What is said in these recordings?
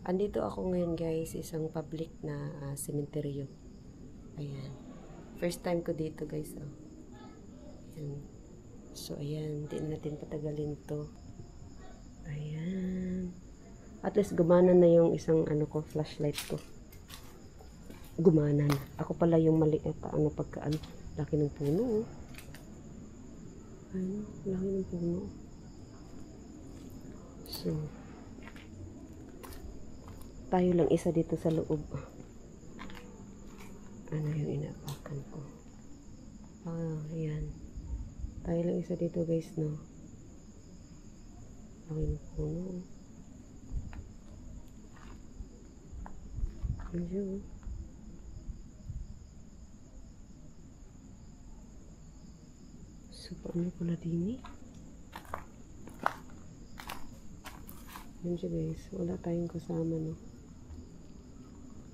Andito ako ngayon guys, isang public na sementeryo. Ayan. First time ko dito guys. Oh. Ayan. So ayan, hindi natin patagalin to. Ayan. At least gumana na yung isang flashlight ko. Gumana na. Ako pala yung mali pagkaan. Laki ng puno. Oh. Ayun, laki ng puno. So, tayo lang isa dito sa loob. Ano yung inaapakan ko? Ayan. Tayo lang isa dito guys, no? Laki ng puno. Medyo. So, paano pala din eh? Yan siya guys. Wala tayong kasama, no?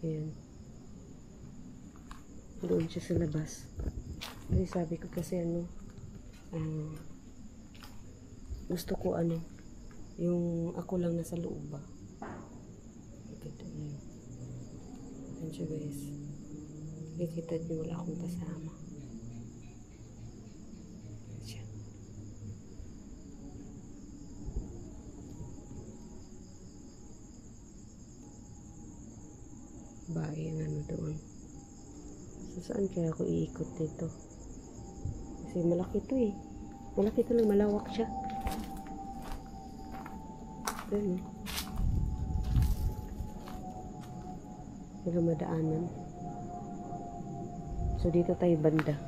Ayan. Doon siya sa labas. Kasi sabi ko kasi gusto ko yung ako lang nasa loob ba. Yan siya guys. Kikita niyo wala akong kasama. Yan siya. Bahay ang doon. So, saan kaya ako iikot dito? Kasi malaki to eh. Malaki to lang, malawak siya. Ayan eh. Wala madaanan. So, dito tayo banda.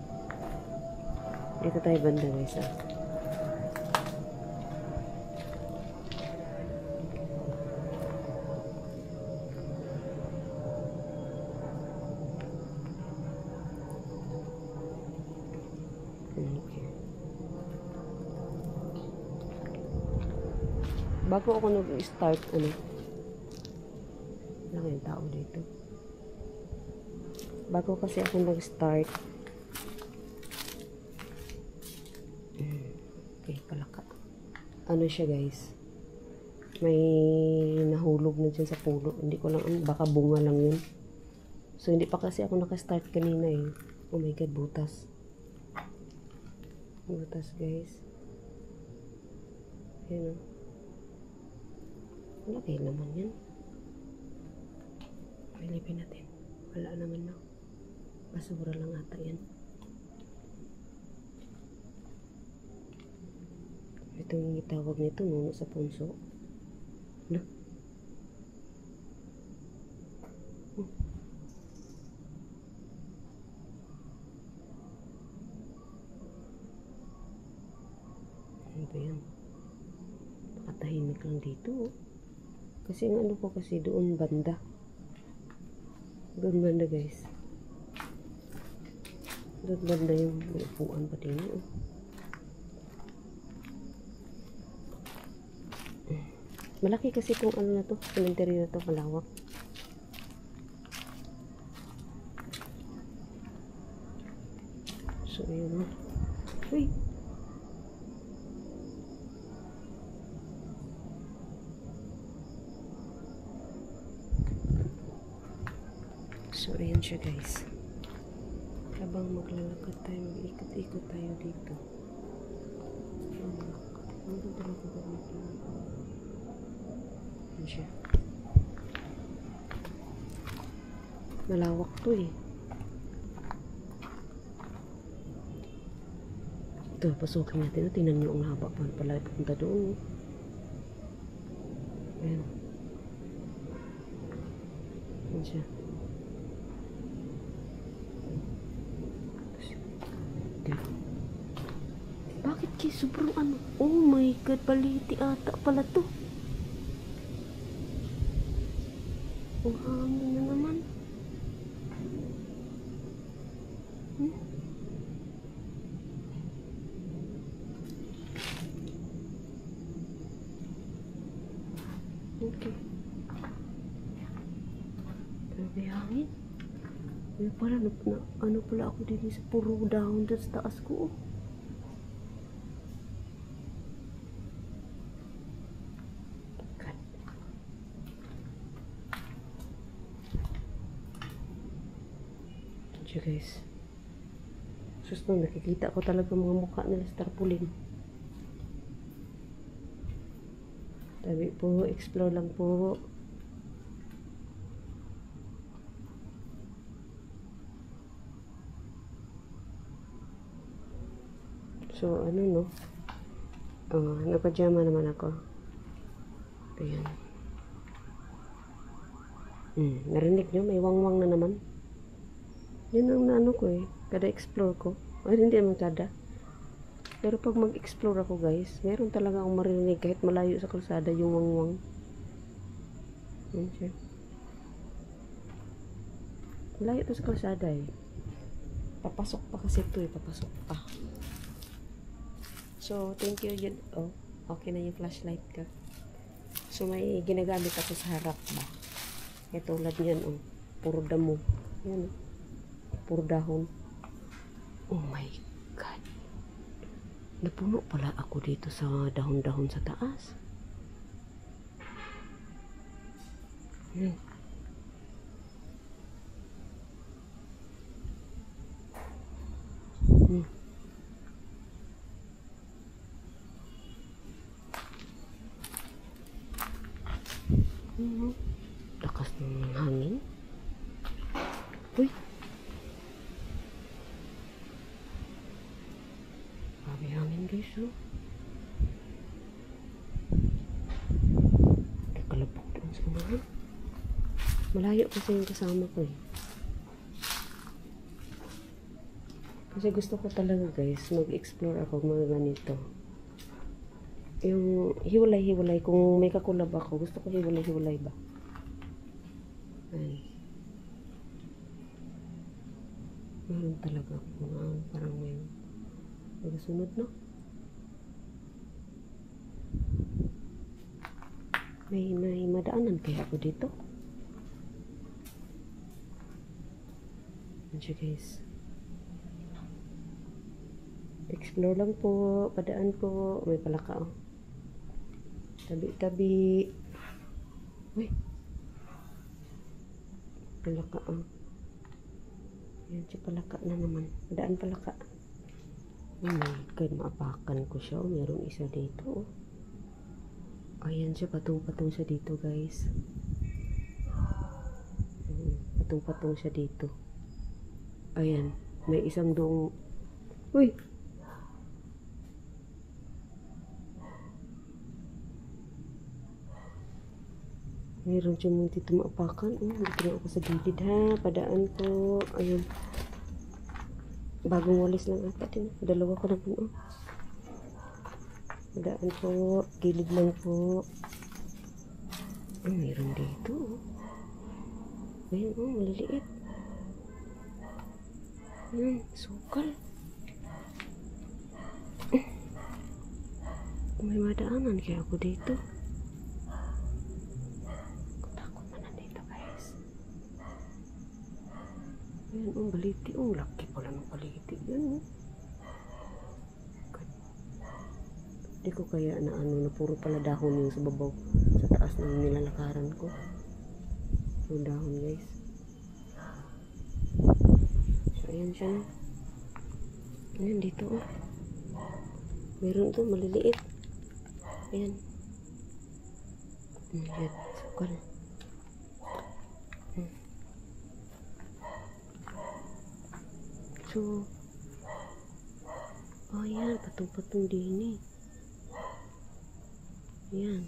Dito tayo banda guys ah. Okay. Bago ako nag-start, lang yung tao dito. Bago kasi ako nag-start, okay, palaka. Ano siya guys? May nahulog na dyan sa puno. Hindi ko lang, baka bunga lang yun. So, hindi pa kasi ako naka-start kanina eh. Oh my God, butas. Butas guys. Ayan o. Malaki naman yan. Pilipin natin. Wala naman na. Basura lang ata yan. Ito yung itawag nito, nuno sa punso. No? Ano ba yan? Nakatahimik lang dito. Kasi ang ko kasi doon banda. Doon banda guys. Doon banda yung upuan pa din. Malaki kasi itong na to. Cemetery na to, malawak. So yun. Uy! So, ayan siya guys. Habang maglalakad tayo, mag-ikot-ikot tayo dito. Ano talaga ba dito? Ayan siya. Malawak to eh. Ito, pasukin natin. Tingnan nyo ang haba pa pala punta doon. Ayan. Ayan siya. Bakit kaya sobrang oh my God, paliti ata pala to. Ang hangin na naman. Okay. Grabe hangin. Pala, ano pala ako din sa puro dahon doon sa taas ko. siya guys. Susto, nakikita ko talaga mga mukha nila sa tarpaulin. Tabi po, explore lang po. So, ano no? Nagpajama naman ako. Ayan. Narinig nyo? May wangwang na naman. Yun ang naano ko eh. Kada explore ko. Ay, hindi naman kada. Pero pag mag-explore ako guys, meron talaga akong marinig kahit malayo sa kalsada yung wangwang. Yan siya. Malayo to sa kalsada eh. Papasok pa kasi ito eh. Papasok pa. So, thank you yun. Oh, okay na yung flashlight ka. So, may ginagamit ako sa harap ba. Kaya tulad yan, oh. Puro damo. Yan, oh. Puro dahon. Oh my God. Napuno pala ako dito sa dahon-dahon sa taas. Hmm. Lakas ng hangin. Uy. Grabe hangin guys, oh. Nakalabog doon sa unahan. Malayo kasi yung kasama ko eh. Kasi gusto ko talaga guys, mag-explore ako mga ganito. Yung hiwalay-hiwalay, kung may kakulab ako, gusto ko hiwalay-hiwalay ba? Ay. Meron talaga parang may magasunod, no? May madaanan kaya ako dito? Yan siya guys. Explore lang po, padaan po. May palaka oh. Tabi-tabi. Uy. Palaka oh. Yan siya palaka na naman. Padaan palaka. Oh my God, maapakan ko siya. Oh, mayroong isa dito oh. Ayan siya, patong-patong siya dito guys. Patong-patong siya dito. Ayan, may isang doong. Uy! Mayroon siya mong dito maapakan. Dito na ako sa gilid ha. Padaan ko. Ayun. Bagong walis lang ata din. Dalawa ko na po. Padaan po. Gilid lang po. Mayroon dito. Ayun maliliit. Ayun, sukal. May madaanan kaya ako dito. Ayan, baliti. Laki pala ng baliti. Yan, Hindi ko kaya na na puro pala dahon yung sa babaw. Sa taas ng nilalakaran ko. Yung dahon, guys. So, ayan siya. Ayan, dito, oh. Meron ito, maliliit. Ayan. Ayan, sukal. So, oh yan, patong-patong din eh. Yan.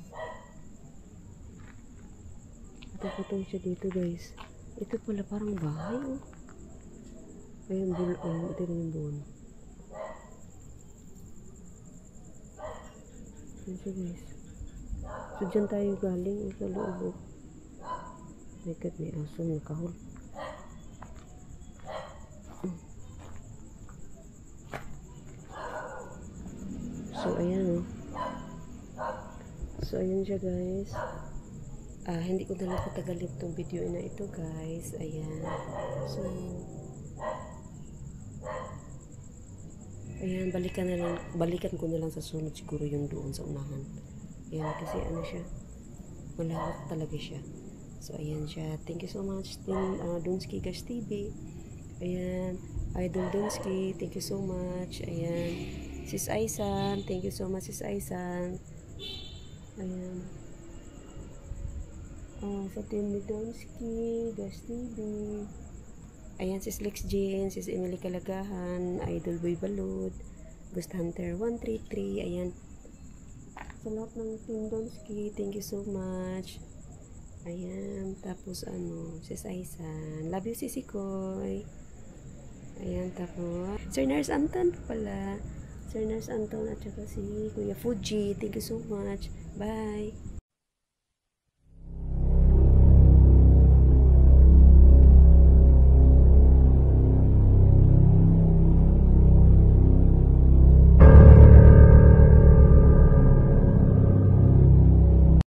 Patong-patong siya dito guys. Ito pala parang bahay oh. Ayan, ito rin yung buwan. Yan siya guys. So, dyan tayo galing sa loob oh. My God, may aso, nakahol. So, ayan oh. So, ayan siya guys. Hindi ko na lang patagalin itong video na ito guys. Ayan. So, ayan, balikan ko na lang sa sunod siguro yung doon sa unahan. Ayan, kasi ano siya, malawak talaga siya. So, ayan siya. Thank you so much, Dunski Guys TV. Ayan. Idol Donsky, thank you so much. Ayan. Sis Aisan, thank you so much, Sis Aisan. Ayan. Sa team ni Donsky, Gas TV. Ayan, Sis Lex Jean, Sis Emily Kalagahan, Idol Boy Balud, Ghost Hunter 133. Ayan. Sa lahat ng team Donsky, thank you so much. Ayan. Tapos Sis Aisan. Love you, Sisi Koy. Ayan, tapos Sir Nurse Anton pala. Sir Nurse Anton at saka si Kuya Fuji. Thank you so much. Bye.